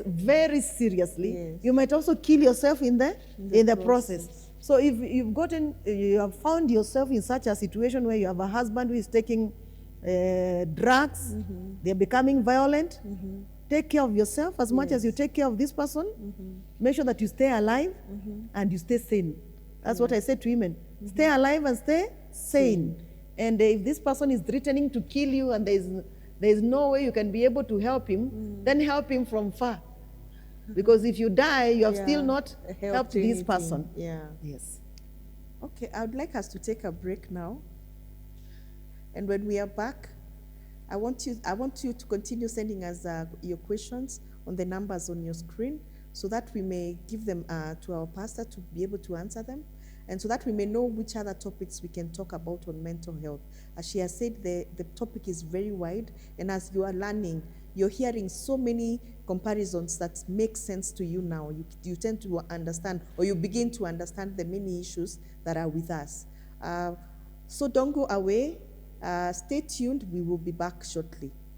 very seriously, Yes. you might also kill yourself in the process. So if you have found yourself in such a situation where you have a husband who is taking drugs, they're becoming violent, take care of yourself as much as you take care of this person. Make sure that you stay alive and you stay sane. That's what I say to women. Stay alive and stay sane. And if this person is threatening to kill you and there is no way you can be able to help him, then help him from far. Because if you die, you have still not helped this person. Yeah. Yes. Okay, I would like us to take a break now. And when we are back, I want you to continue sending us your questions on the numbers on your screen, so that we may give them to our pastor to be able to answer them, and so that we may know which other topics we can talk about on mental health. As she has said, the topic is very wide, and as you are learning, you're hearing so many comparisons that make sense to you now. You tend to understand, or you begin to understand the many issues that are with us. So don't go away. Stay tuned. We will be back shortly.